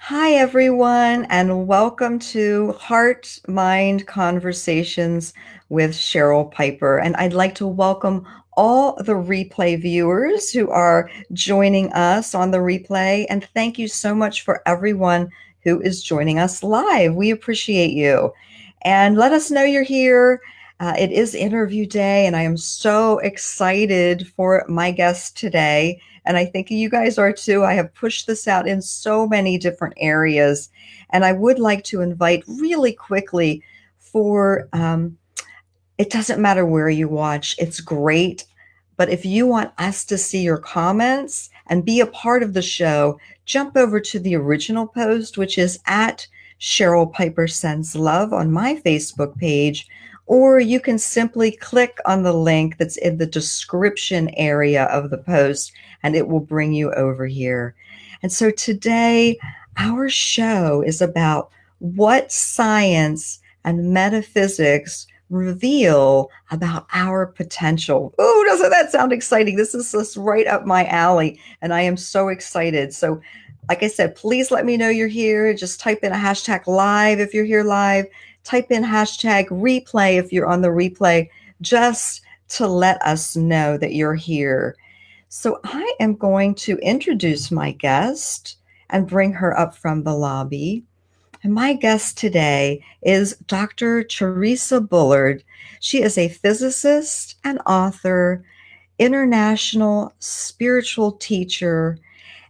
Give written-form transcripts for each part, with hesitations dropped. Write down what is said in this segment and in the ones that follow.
Hi, everyone, and welcome to Heart Mind Conversations with Cheryl Piper. And I'd like to welcome all the replay viewers who are joining us on the replay. And thank you so much for everyone who is joining us live. We appreciate you. And let us know you're here. It is interview day, and I am so excited for my guest today. And I think you guys are too. I have pushed this out in so many different areas. And I would like to invite really quickly for it doesn't matter where you watch, it's great. But if you want us to see your comments and be a part of the show, jump over to the original post, which is at Cheryl Piper Sends Love on my Facebook page, or you can simply click on the link that's in the description area of the post and it will bring you over here. And so today, our show is about what science and metaphysics reveal about our potential. Oh, doesn't that sound exciting? This is just right up my alley, and I am so excited. So, like I said, please let me know you're here. Just type in a hashtag live if you're here live. Type in hashtag replay if you're on the replay, just to let us know that you're here. So, I am going to introduce my guest and bring her up from the lobby. And my guest today is Dr. Theresa Bullard. She is a physicist and author, international spiritual teacher,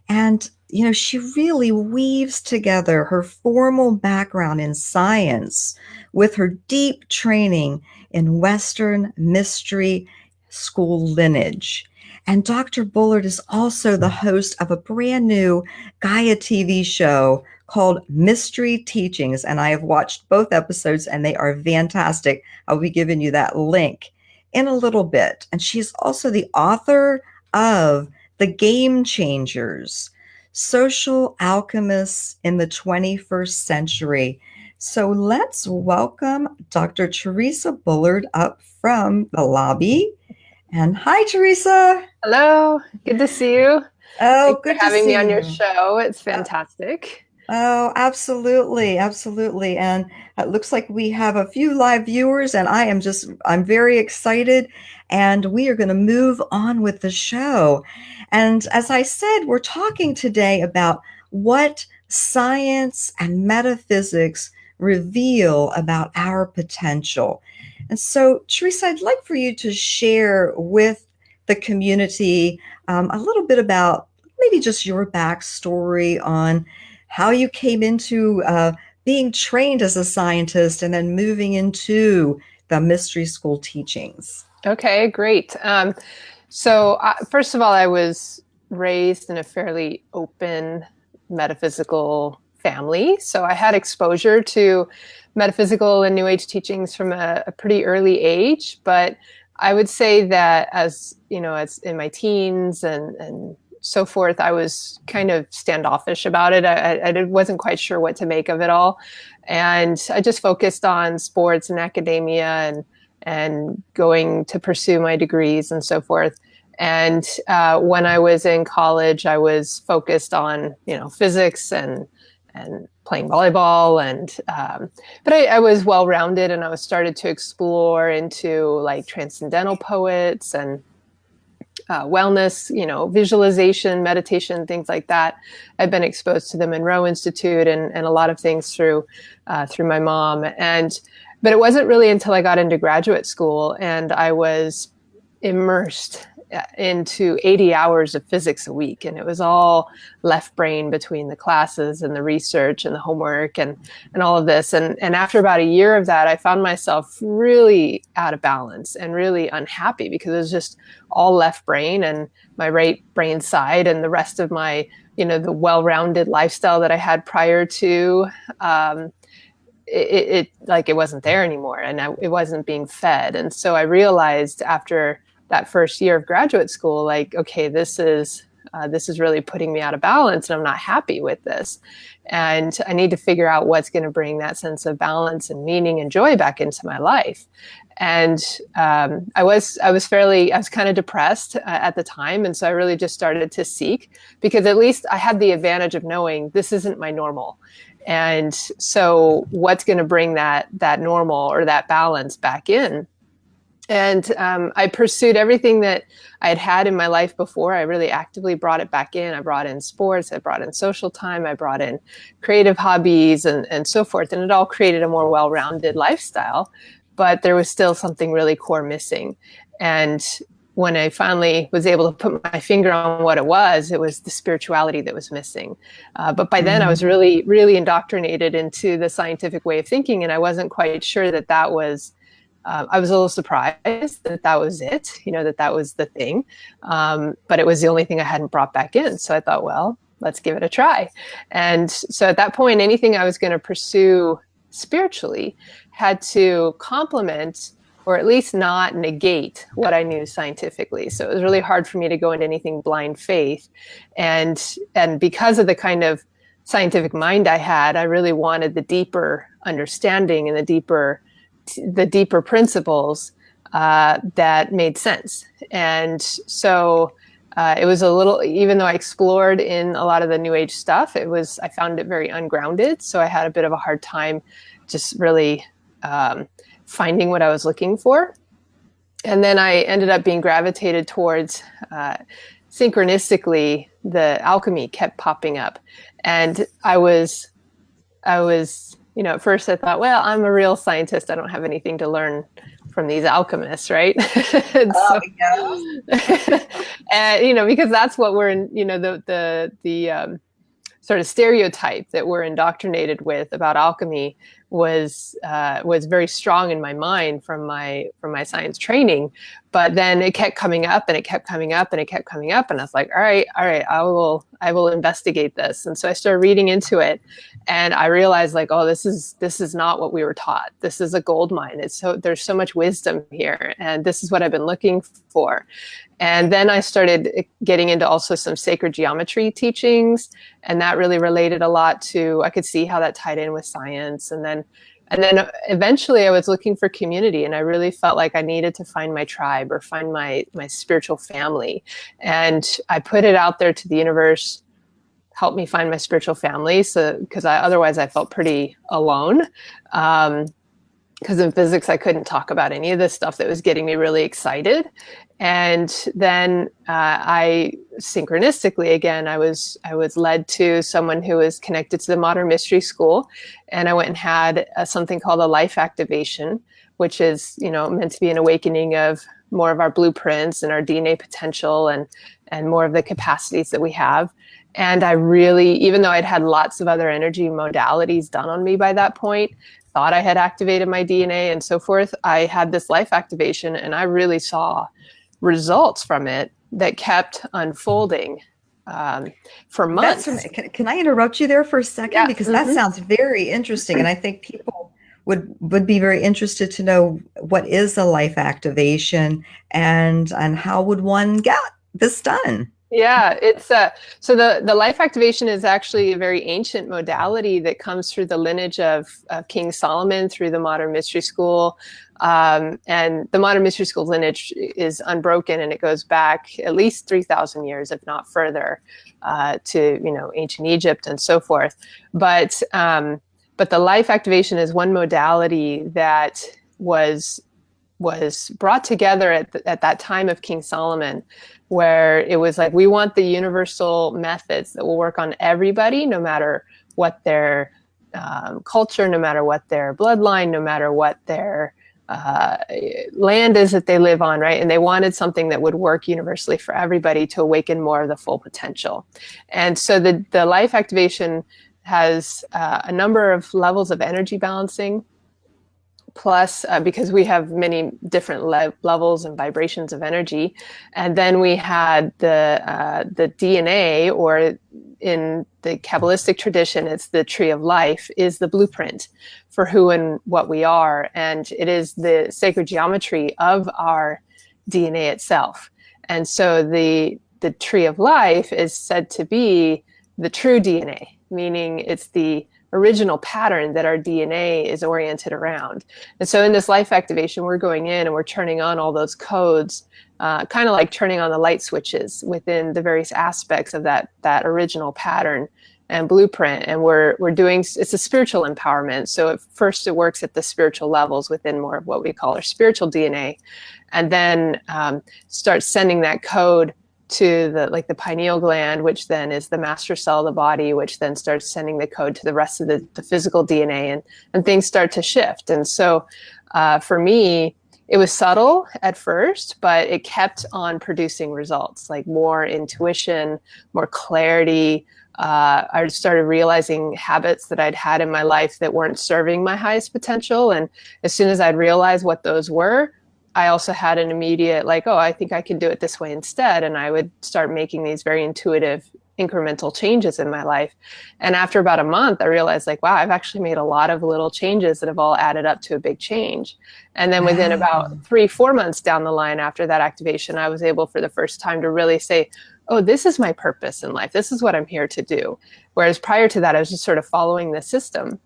and she really weaves together her formal background in science with her deep training in Western mystery school lineage. And Dr. Bullard is also the host of a brand new Gaia TV show called Mystery Teachings. And I have watched both episodes and they are fantastic. I'll be giving you that link in a little bit. And she's also the author of The Game Changers, Social Alchemists in the 21st Century. So let's welcome Dr. Theresa Bullard up from the lobby. And hi, Teresa. Hello, good to see you. Oh, Thanks for good to having me see on your you. show. It's Uh, fantastic. Oh, absolutely, absolutely. And it looks like we have a few live viewers, and I'm very excited. And we are going to move on with the show. And as I said, we're talking today about what science and metaphysics reveal about our potential. And so, Teresa, I'd like for you to share with the community a little bit about maybe just your backstory on how you came into being trained as a scientist and then moving into the mystery school teachings. Okay, great. First of all, I was raised in a fairly open metaphysical family. So I had exposure to metaphysical and New Age teachings from a pretty early age. But I would say that as as in my teens and so forth, I was kind of standoffish about it. I wasn't quite sure what to make of it all. And I just focused on sports and academia and going to pursue my degrees and so forth. And when I was in college, I was focused on physics and playing volleyball but I was well rounded, and I was started to explore into like transcendental poets and wellness, visualization, meditation, things like that. I've been exposed to the Monroe Institute and a lot of things through my mom. But it wasn't really until I got into graduate school and I was immersed into 80 hours of physics a week. And it was all left brain between the classes and the research and the homework and all of this. And after about a year of that, I found myself really out of balance and really unhappy because it was just all left brain, and my right brain side and the rest of my, the well-rounded lifestyle that I had prior to, it wasn't there anymore, and it wasn't being fed. And so I realized after that first year of graduate school, like, okay, this is This is really putting me out of balance, and I'm not happy with this. And I need to figure out what's going to bring that sense of balance and meaning and joy back into my life. And I was kind of depressed at the time. And so I really just started to seek, because at least I had the advantage of knowing this isn't my normal. And so what's going to bring that normal or that balance back in? And I pursued everything that I had had in my life before. I really actively brought it back in. I brought in sports, I brought in social time, I brought in creative hobbies and so forth. And it all created a more well-rounded lifestyle. But there was still something really core missing. And when I finally was able to put my finger on what it was the spirituality that was missing. But by then I was really, really indoctrinated into the scientific way of thinking. And I wasn't quite sure that was, I was a little surprised that was it, that was the thing. But it was the only thing I hadn't brought back in. So I thought, well, let's give it a try. And so at that point, anything I was going to pursue spiritually had to complement or at least not negate what I knew scientifically. So it was really hard for me to go into anything blind faith. And because of the kind of scientific mind I had, I really wanted the deeper understanding and the deeper principles that made sense. And so it was a little, even though I explored in a lot of the New Age stuff, I found it very ungrounded. So I had a bit of a hard time just really finding what I was looking for. And then I ended up being gravitated towards, synchronistically, the alchemy kept popping up. And I was, at first I thought, well, I'm a real scientist. I don't have anything to learn from these alchemists, right? and because that's what we're in, the sort of stereotype that we're indoctrinated with about alchemy was very strong in my mind from my science training. But then it kept coming up and it kept coming up and it kept coming up. And I was like, all right, I will investigate this. And so I started reading into it, and I realized, like, oh, this is not what we were taught. This is a gold mine. There's so much wisdom here, and this is what I've been looking for. And then I started getting into also some sacred geometry teachings, and that really related a lot to, I could see how that tied in with science. And then eventually I was looking for community, and I really felt like I needed to find my tribe or find my spiritual family. And I put it out there to the universe, help me find my spiritual family. So, because otherwise I felt pretty alone. Because in physics, I couldn't talk about any of this stuff that was getting me really excited. And then I synchronistically, again, I was led to someone who was connected to the Modern Mystery School. And I went and had something called a life activation, which is, meant to be an awakening of more of our blueprints and our DNA potential and more of the capacities that we have. And I really, even though I'd had lots of other energy modalities done on me by that point, thought I had activated my DNA and so forth, I had this life activation, and I really saw results from it that kept unfolding for months. Can I interrupt you there for a second? Yeah. Because that sounds very interesting. And I think people would be very interested to know, what is a life activation and how would one get this done? Yeah, it's so the life activation is actually a very ancient modality that comes through the lineage of King Solomon through the Modern Mystery School. And the Modern Mystery School lineage is unbroken, and it goes back at least 3,000 years, if not further, to ancient Egypt and so forth. But the life activation is one modality that was brought together at that time of King Solomon, where it was like, we want the universal methods that will work on everybody, no matter what their culture, no matter what their bloodline, no matter what their land is that they live on, right? And they wanted something that would work universally for everybody to awaken more of the full potential. And so the life activation has a number of levels of energy balancing. Plus, because we have many different levels and vibrations of energy. And then we had the DNA, or in the Kabbalistic tradition, it's the tree of life, is the blueprint for who and what we are. And it is the sacred geometry of our DNA itself. And so the the tree of life is said to be the true DNA, meaning it's the original pattern that our DNA is oriented around. And so in this life activation, we're going in and we're turning on all those codes, kind of like turning on the light switches within the various aspects of that original pattern and blueprint. And we're doing, it's a spiritual empowerment. So at first it works at the spiritual levels within more of what we call our spiritual DNA, and then starts sending that code to the pineal gland, which then is the master cell of the body, which then starts sending the code to the rest of the physical DNA, and things start to shift. And so for me, it was subtle at first, but it kept on producing results, like more intuition, more clarity. I started realizing habits that I'd had in my life that weren't serving my highest potential. And as soon as I'd realized what those were, I also had an immediate like, oh, I think I can do it this way instead. And I would start making these very intuitive incremental changes in my life. And after about a month, I realized like, wow, I've actually made a lot of little changes that have all added up to a big change. And then within about 3-4 months down the line after that activation, I was able for the first time to really say, oh, this is my purpose in life. This is what I'm here to do. Whereas prior to that, I was just sort of following the system,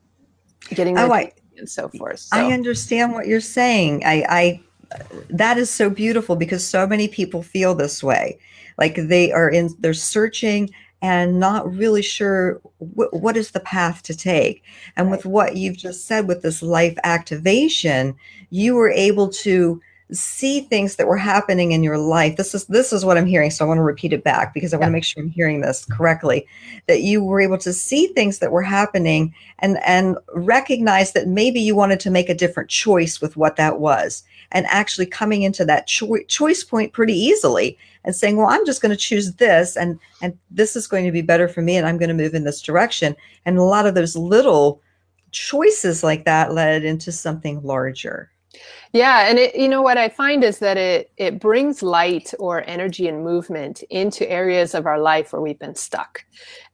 getting the and so forth. So. I understand what you're saying. I that is so beautiful, because so many people feel this way, like they're searching and not really sure what is the path to take. And with what you've just said with this life activation, you were able to see things that were happening in your life. This is what I'm hearing. So I want to repeat it back, because I want to make sure I'm hearing this correctly, that you were able to see things that were happening and recognize that maybe you wanted to make a different choice with what that was, and actually coming into that choice point pretty easily and saying, well, I'm just going to choose this, and this is going to be better for me, and I'm going to move in this direction. And a lot of those little choices like that led into something larger. Yeah. And what I find is that it brings light or energy and movement into areas of our life where we've been stuck.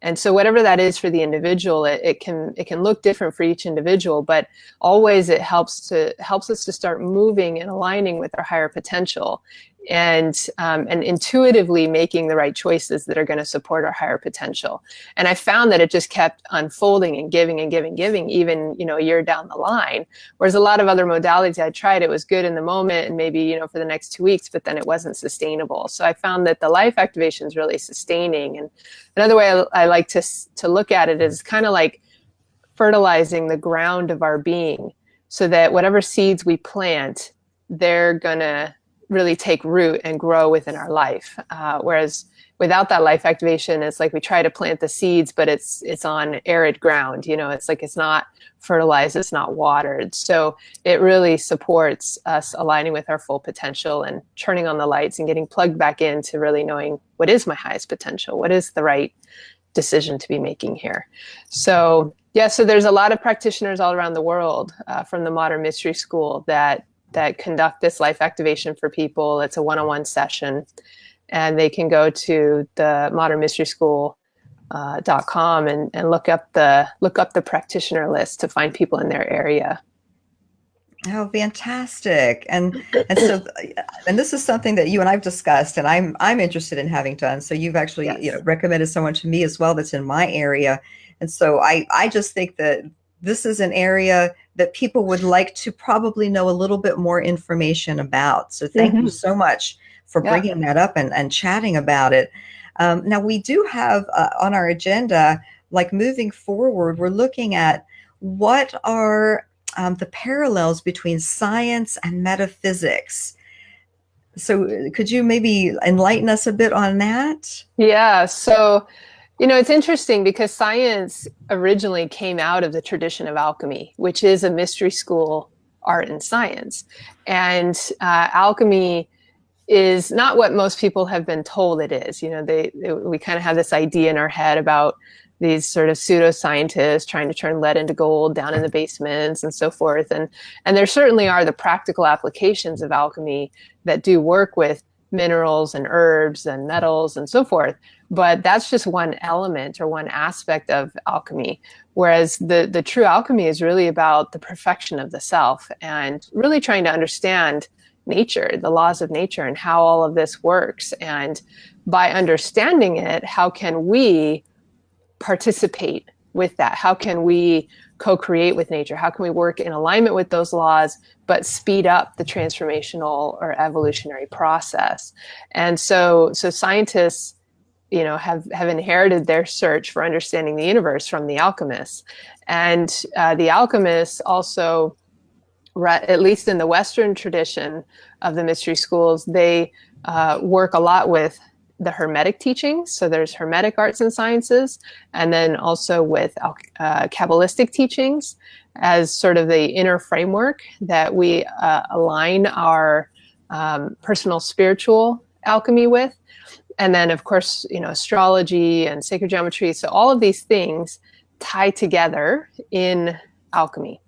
And so whatever that is for the individual, it can look different for each individual, but always it helps us to start moving and aligning with our higher potential, and intuitively making the right choices that are going to support our higher potential. And I found that it just kept unfolding and giving and giving, even, a year down the line. Whereas a lot of other modalities I tried, it was good in the moment and maybe, for the next 2 weeks, but then it wasn't sustainable. So I found that the life activation is really sustaining. And another way I like to look at it is kind of like fertilizing the ground of our being, so that whatever seeds we plant, they're going to really take root and grow within our life. Whereas without that life activation, it's like we try to plant the seeds, but it's on arid ground. It's like it's not fertilized, it's not watered. So it really supports us aligning with our full potential and turning on the lights and getting plugged back into really knowing what is my highest potential, what is the right decision to be making here. So yeah, so there's a lot of practitioners all around the world from the Modern Mystery School that conduct this life activation for people. It's a one-on-one session, and they can go to the modernmysteryschool.com and look up the practitioner list to find people in their area. Oh, fantastic. And this is something that you and I've discussed, and I'm interested in having done. So you've actually recommended someone to me as well that's in my area. And so I just think that this is an area that people would like to probably know a little bit more information about. So thank you so much for bringing that up and chatting about it. Now, we do have on our agenda, like moving forward, we're looking at what are the parallels between science and metaphysics. So could you maybe enlighten us a bit on that? Yeah. So, it's interesting because science originally came out of the tradition of alchemy, which is a mystery school art and science. And alchemy is not what most people have been told it is. We kind of have this idea in our head about these sort of pseudoscientists trying to turn lead into gold down in the basements and so forth. And there certainly are the practical applications of alchemy that do work with minerals and herbs and metals and so forth. But that's just one element or one aspect of alchemy. Whereas the true alchemy is really about the perfection of the self and really trying to understand, nature, the laws of nature, and how all of this works. And by understanding it, how can we participate with that? How can we co-create with nature? How can we work in alignment with those laws, but speed up the transformational or evolutionary process? And so scientists, have inherited their search for understanding the universe from the alchemists. And the alchemists also, at least in the Western tradition of the mystery schools, they work a lot with the Hermetic teachings. So there's Hermetic arts and sciences, and then also with Kabbalistic teachings as sort of the inner framework that we align our personal spiritual alchemy with. And then, of course, astrology and sacred geometry. So all of these things tie together in alchemy.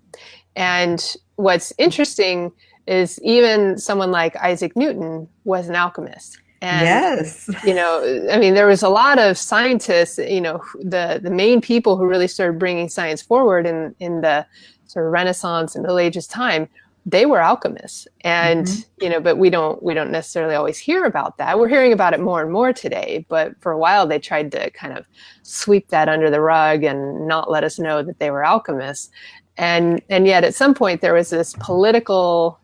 And what's interesting is even someone like Isaac Newton was an alchemist. And, yes. There was a lot of scientists, the main people who really started bringing science forward in the sort of Renaissance and Middle Ages time, they were alchemists. And, but we don't necessarily always hear about that. We're hearing about it more and more today. But for a while, they tried to kind of sweep that under the rug and not let us know that they were alchemists. And yet at some point, there was this political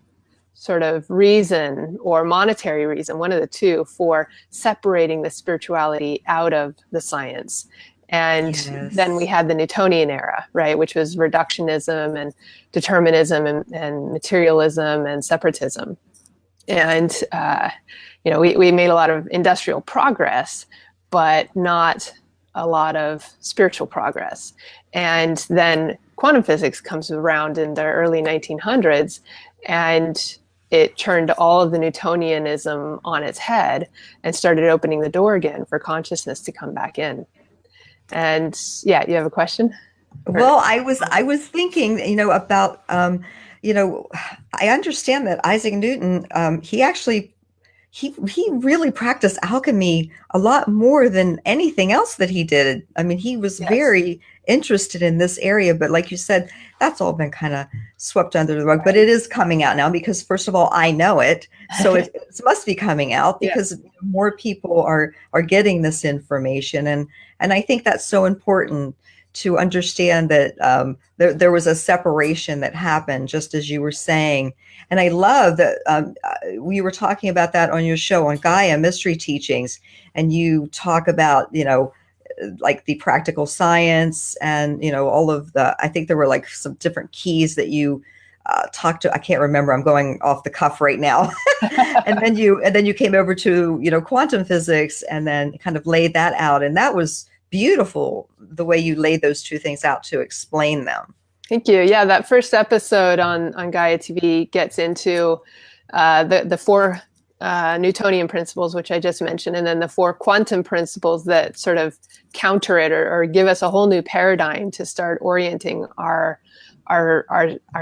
sort of reason or monetary reason, one of the two, for separating the spirituality out of the science. And then we had the Newtonian era, right, which was reductionism and determinism and materialism and separatism. And, we made a lot of industrial progress, but not a lot of spiritual progress. And then quantum physics comes around in the early 1900s, and it turned all of the Newtonianism on its head and started opening the door again for consciousness to come back in. And yeah, you have a question? Well, I was thinking, about, I understand that Isaac Newton, he really practiced alchemy a lot more than anything else that he did. I mean, he was very interested in this area, but like you said, that's all been kind of swept under the rug. But it is coming out now because, first of all, I know it, so it must be coming out because more people are getting this information, and I think that's so important to understand that there was a separation that happened, just as you were saying. And I love that we were talking about that on your show on Gaia Mystery Teachings, and you talk about, like the practical science and, all of I think there were like some different keys that you talked to. I can't remember. I'm going off the cuff right now. and then you came over to, quantum physics and then kind of laid that out. And that was beautiful, the way you laid those two things out to explain them. Thank you. Yeah, that first episode on Gaia TV gets into the four Newtonian principles, which I just mentioned, and then the four quantum principles that sort of counter it or give us a whole new paradigm to start orienting our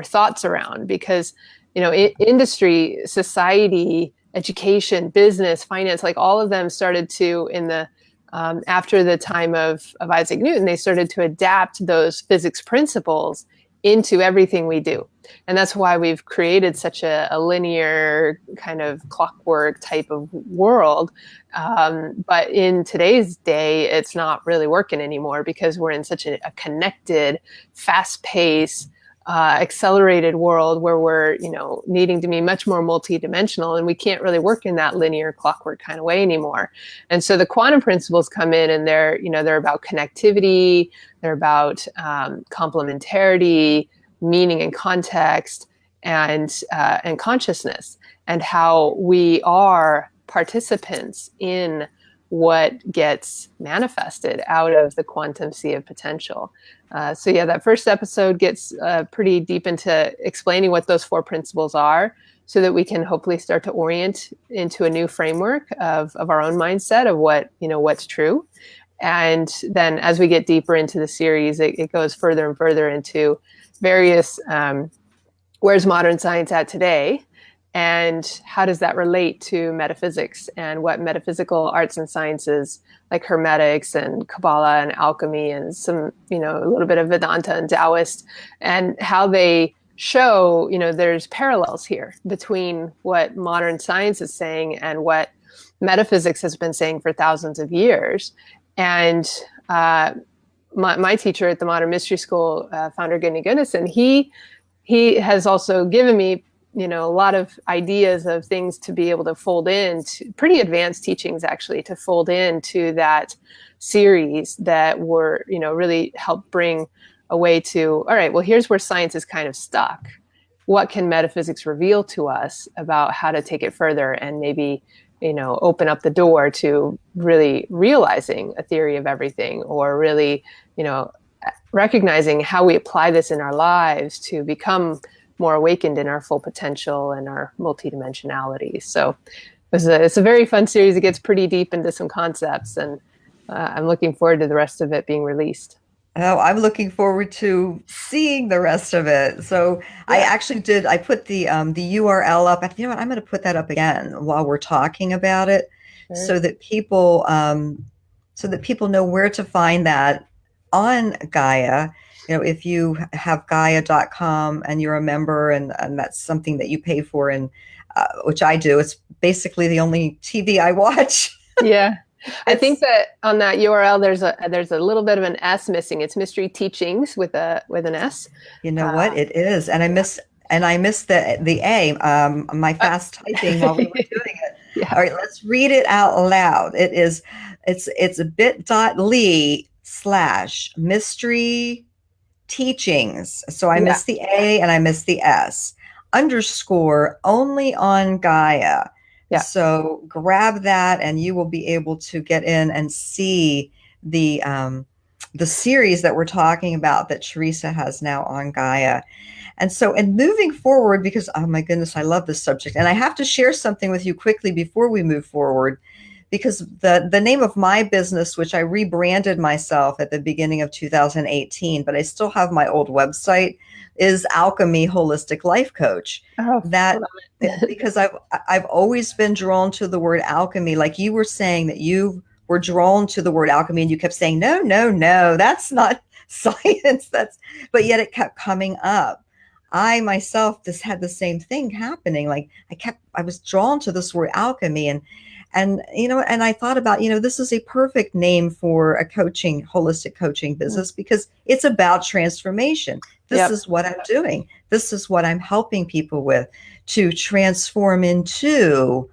thoughts around. Because, industry, society, education, business, finance, like all of them started to, in the after the time of Isaac Newton, they started to adapt those physics principles into everything we do. And that's why we've created such a linear kind of clockwork type of world. But in today's day, it's not really working anymore because we're in such a connected, fast-paced, accelerated world where we're, needing to be much more multidimensional, and we can't really work in that linear clockwork kind of way anymore. And so the quantum principles come in, and they're about connectivity, they're about complementarity, meaning and context, and consciousness, and how we are participants in what gets manifested out of the quantum sea of potential. So yeah, that first episode gets pretty deep into explaining what those four principles are, so that we can hopefully start to orient into a new framework of our own mindset of what's true. And then as we get deeper into the series, it goes further and further into various, where's modern science at today? And how does that relate to metaphysics and what metaphysical arts and sciences like Hermetics and Kabbalah and alchemy and some, a little bit of Vedanta and Taoist, and how they show, there's parallels here between what modern science is saying and what metaphysics has been saying for thousands of years. And my teacher at the Modern Mystery School, founder Gunnar Gunnarsson, he has also given me, a lot of ideas of things to be able to fold into pretty advanced teachings, actually, to fold into that series that were, really help bring a way to, all right, well, here's where science is kind of stuck. What can metaphysics reveal to us about how to take it further and maybe, open up the door to really realizing a theory of everything, or really, recognizing how we apply this in our lives to become more awakened in our full potential and our multidimensionality. So it's a very fun series. It gets pretty deep into some concepts, and I'm looking forward to the rest of it being released. Oh, I'm looking forward to seeing the rest of it. So I actually I put the URL up. You know what? I'm going to put that up again while we're talking about it, Sure. so that people know where to find that on Gaia. If you have Gaia.com and you're a member, and that's something that you pay for, and which I do. It's basically the only TV I watch. Yeah. I think that on that URL, there's a little bit of an S missing. It's Mystery Teachings with an S. You know what? It is. And I miss the A, my fast typing while we were doing it. Yeah. All right, let's read it out loud. It's bit.ly/mystery teachings. So I missed the A and I missed the S. _ only on Gaia. Yeah. So grab that and you will be able to get in and see the series that we're talking about that Teresa has now on Gaia. And so, and moving forward, because, oh my goodness, I love this subject. And I have to share something with you quickly before we move forward, because the name of my business, which I rebranded myself at the beginning of 2018, but I still have my old website, is Alchemy Holistic Life Coach. Oh, that because I've always been drawn to the word alchemy, like you were saying that you were drawn to the word alchemy, and you kept saying, no, that's not science. But yet it kept coming up. I myself just had the same thing happening. Like I was drawn to this word alchemy, and I thought about, this is a perfect name for a holistic coaching business, because it's about transformation. This is what I'm doing. This is what I'm helping people with, to transform into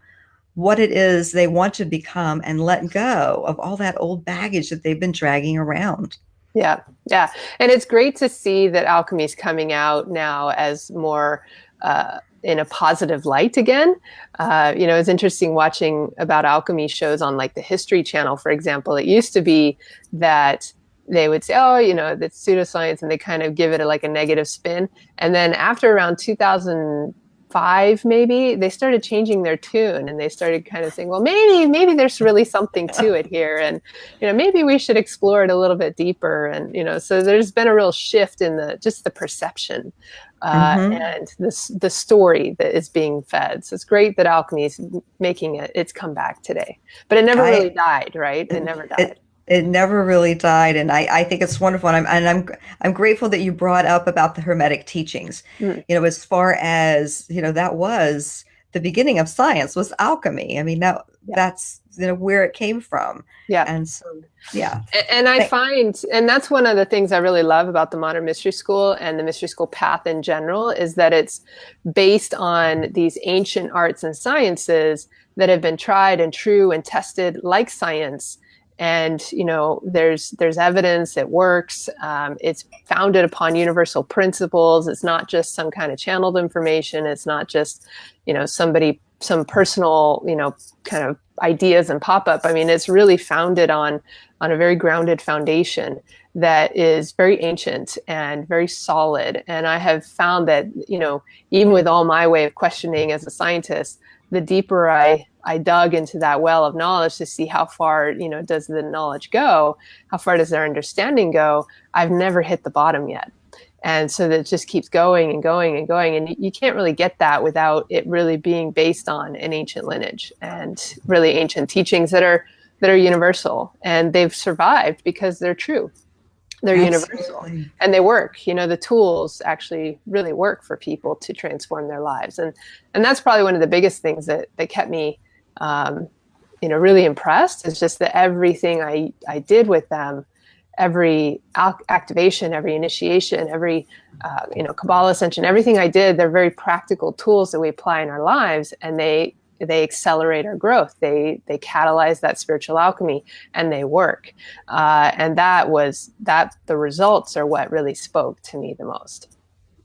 what it is they want to become and let go of all that old baggage that they've been dragging around. Yeah. Yeah. And it's great to see that alchemy is coming out now as more, in a positive light again. It's interesting watching about alchemy shows on like the History Channel, for example. It used to be that they would say, that's pseudoscience, and they kind of give it a negative spin. And then after around 2005, maybe, they started changing their tune, and they started kind of saying, well, maybe there's really something to it here. And, maybe we should explore it a little bit deeper. And, so there's been a real shift in the perception and the story that is being fed. So it's great that alchemy is making its comeback today, but it never really died, right? It never died. It never really died, and I think it's wonderful, and I'm grateful that you brought up about the Hermetic teachings. As far as that was the beginning of science, was alchemy. I mean, that's where it came from. Yeah, and so and I find, and that's one of the things I really love about the Modern Mystery School and the Mystery School path in general, is that it's based on these ancient arts and sciences that have been tried and true and tested like science. And, there's evidence it works. It's founded upon universal principles. It's not just some kind of channeled information. It's not just, some personal, kind of ideas and pop up. I mean, it's really founded on a very grounded foundation that is very ancient and very solid. And I have found that, even with all my way of questioning as a scientist, the deeper I dug into that well of knowledge to see how far, does the knowledge go? How far does their understanding go? I've never hit the bottom yet. And so that just keeps going and going and going. And you can't really get that without it really being based on an ancient lineage and really ancient teachings that are universal, and they've survived because they're true. They're universal Absolutely. and they work. You know, the tools actually really work for people to transform their lives. And that's probably one of the biggest things that kept me, really impressed, is just that everything I did with them, every activation, every initiation, every, Kabbalah ascension, everything I did, they're very practical tools that we apply in our lives, and they accelerate our growth. They catalyze that spiritual alchemy, and they work. And the results are what really spoke to me the most.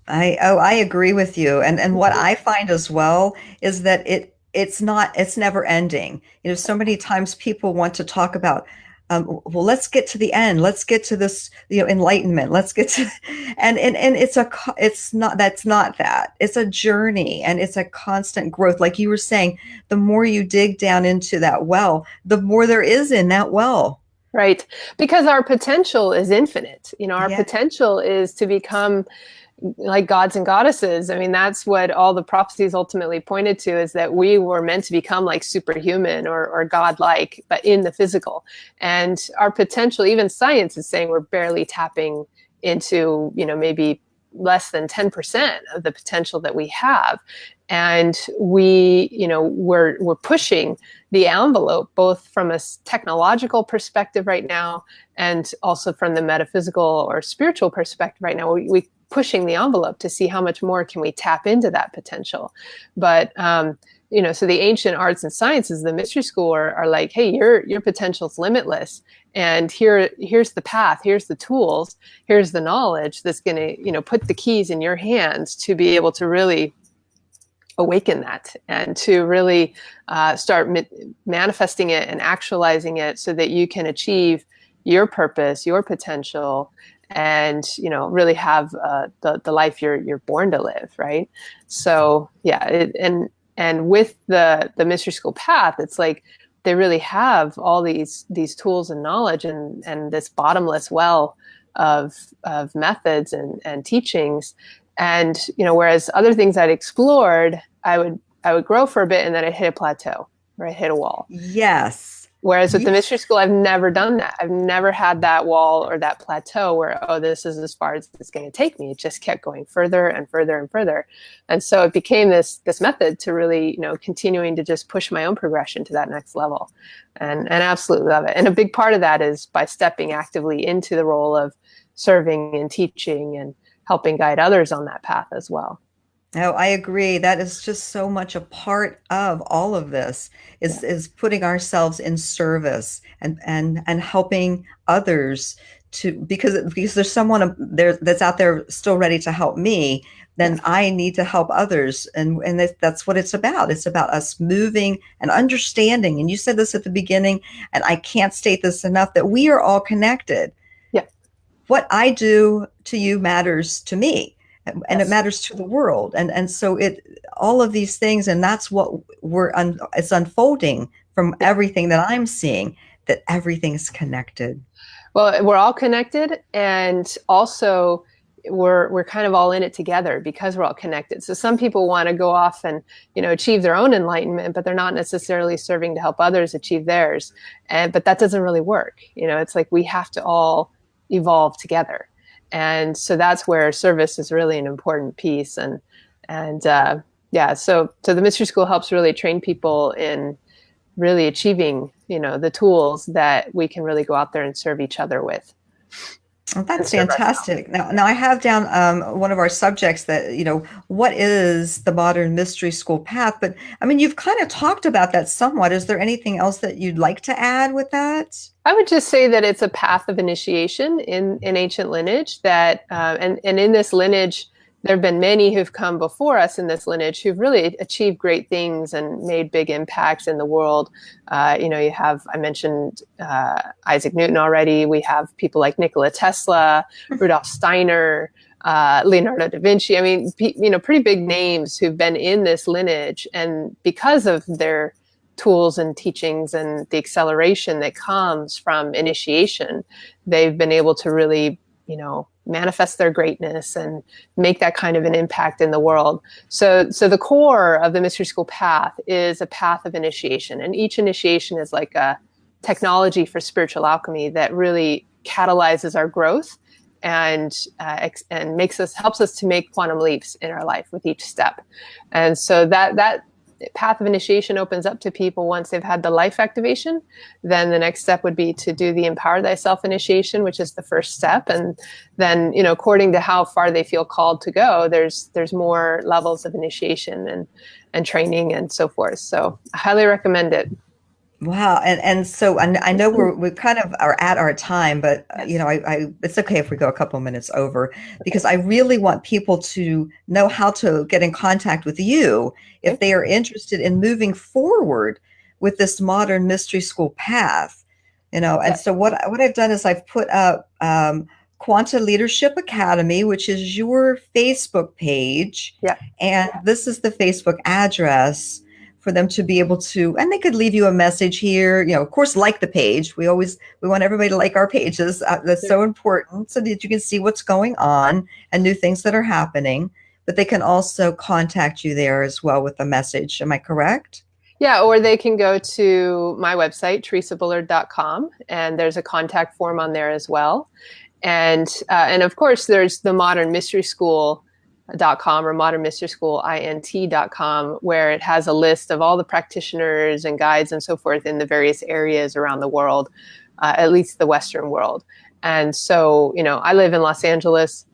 I agree with you. And what I find as well is that it's never ending. So many times people want to talk about, well, let's get to the end. Let's get to this, enlightenment. Let's get to, and it's not, that's not that. It's a journey, and it's a constant growth. Like you were saying, the more you dig down into that well, the more there is in that well. Right. Because our potential is infinite. Our Yeah. potential is to become like gods and goddesses. I mean, that's what all the prophecies ultimately pointed to, is that we were meant to become like superhuman or godlike, but in the physical. And our potential, even science is saying we're barely tapping into, maybe less than 10% of the potential that we have. And we're pushing the envelope, both from a technological perspective right now, and also from the metaphysical or spiritual perspective right now. We pushing the envelope to see how much more can we tap into that potential. But so the ancient arts and sciences, the mystery school, are like, hey, your potential's limitless, and here's the path, here's the tools, here's the knowledge that's going to put the keys in your hands to be able to really awaken that, and to really start manifesting it and actualizing it, so that you can achieve your purpose, your potential, and really have the life you're born to live, right? So yeah, and with the mystery school path, it's like they really have all these tools and knowledge, and this bottomless well of methods and teachings. And whereas other things I'd explored, I would grow for a bit, and then I'd hit a plateau, or I'd hit a wall. Yes. Whereas with the mystery school, I've never done that. I've never had that wall or that plateau where, oh, this is as far as it's going to take me. It just kept going further and further and further. And so it became this method to really, continuing to just push my own progression to that next level, and absolutely love it. And a big part of that is by stepping actively into the role of serving and teaching and helping guide others on that path as well. No, I agree. That is just so much a part of all of this, is putting ourselves in service, and helping others, because there's someone there that's out there still ready to help me, then I need to help others. And that's what it's about. It's about us moving and understanding. And you said this at the beginning, and I can't state this enough, that we are all connected. Yeah. What I do to you matters to me. And Yes. it matters to the world, and so all of these things, and that's what it's unfolding from everything that I'm seeing, that everything's connected. Well, we're all connected, and also we're kind of all in it together because we're all connected. So some people want to go off and achieve their own enlightenment, but they're not necessarily serving to help others achieve theirs, but that doesn't really work. It's like we have to all evolve together. And so that's where service is really an important piece. So the mystery school helps really train people in really achieving, the tools that we can really go out there and serve each other with. Well, that's fantastic. Now I have down one of our subjects that, what is the modern mystery school path? But I mean, you've kind of talked about that somewhat. Is there anything else that you'd like to add with that? I would just say that it's a path of initiation in ancient lineage, that and in this lineage, there have been many who've come before us in this lineage who've really achieved great things and made big impacts in the world. You have, I mentioned Isaac Newton already. We have people like Nikola Tesla, Rudolf Steiner, Leonardo da Vinci. I mean, pretty big names who've been in this lineage. And because of their tools and teachings and the acceleration that comes from initiation, they've been able to really, manifest their greatness and make that kind of an impact in the world. So the core of the mystery school path is a path of initiation, and each initiation is like a technology for spiritual alchemy that really catalyzes our growth and helps us to make quantum leaps in our life with each step. And so that path of initiation opens up to people once they've had the life activation. Then the next step would be to do the empower thyself initiation, which is the first step. And then, according to how far they feel called to go, there's more levels of initiation and training and so forth. So I highly recommend it. Wow. And so I know we kind of are at our time, but Yes. it's okay if we go a couple minutes over, because I really want people to know how to get in contact with you if Okay. they are interested in moving forward with this modern mystery school path. And Yeah. so what I've done is I've put up Quanta Leadership Academy, which is your Facebook page, Yeah. and this is the Facebook address for them to be able to, and they could leave you a message here, of course, like the page. We want everybody to like our pages. That's so important, so that you can see what's going on and new things that are happening. But they can also contact you there as well with a message. Am I correct? Yeah, or they can go to my website, teresabullard.com, and there's a contact form on there as well. And of course, there's the Modern Mystery School.com or Modern Mystery School int.com, where it has a list of all the practitioners and guides and so forth in the various areas around the world, at least the Western world. And so, I live in Los Angeles.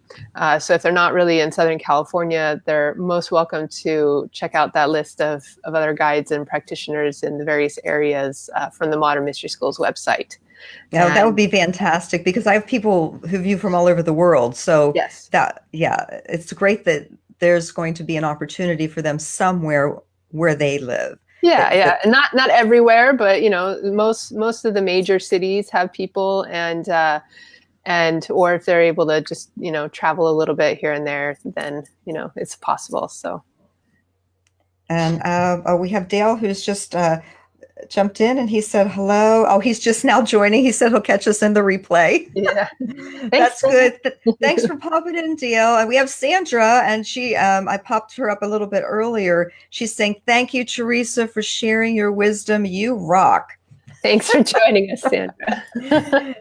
So if they're not really in Southern California, they're most welcome to check out that list of other guides and practitioners in the various areas from the Modern Mystery School's website. Yeah, that would be fantastic, because I have people who view from all over the world. So Yes. it's great that there's going to be an opportunity for them somewhere where they live. Yeah. Not everywhere, but most of the major cities have people, and or if they're able to just travel a little bit here and there, then it's possible. So. And we have Dale, who's just jumped in, and he said hello. Oh, he's just now joining. He said he'll catch us in the replay. Yeah. That's good. Thanks for popping in, Dale. And we have Sandra, and she I popped her up a little bit earlier. She's saying, "Thank you, Teresa, for sharing your wisdom. You rock." Thanks for joining us, Sandra.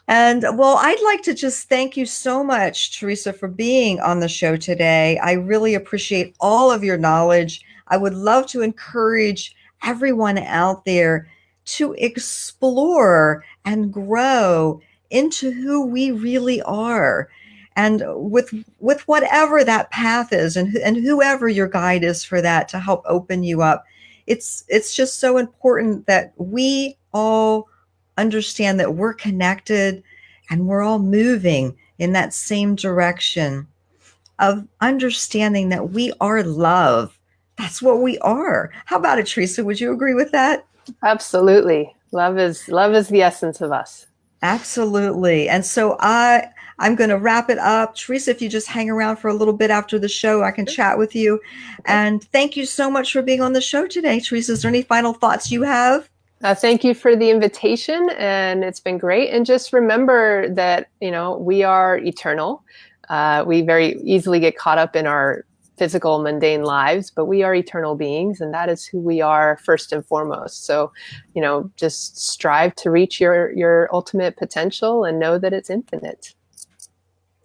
And well, I'd like to just thank you so much, Teresa, for being on the show today. I really appreciate all of your knowledge. I would love to encourage everyone out there to explore and grow into who we really are. And with whatever that path is, and whoever your guide is for that, to help open you up, it's just so important that we all understand that we're connected and we're all moving in that same direction of understanding that we are love. That's what we are. How about it, Teresa? Would you agree with that? Absolutely. Love is the essence of us. Absolutely. And so I'm going to wrap it up. Teresa, if you just hang around for a little bit after the show, I can chat with you. Okay. And thank you so much for being on the show today, Teresa. Is there any final thoughts you have? Thank you for the invitation, and it's been great. And just remember that, we are eternal. We very easily get caught up in our physical, mundane lives, but we are eternal beings, and that is who we are first and foremost. So, just strive to reach your ultimate potential and know that it's infinite.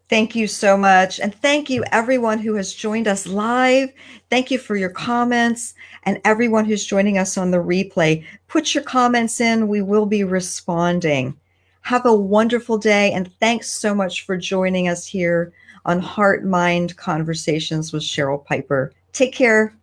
Thank you so much. And thank you, everyone who has joined us live. Thank you for your comments, and everyone who's joining us on the replay. Put your comments in. We will be responding. Have a wonderful day. And thanks so much for joining us here on Heart Mind Conversations with Cheryl Piper. Take care.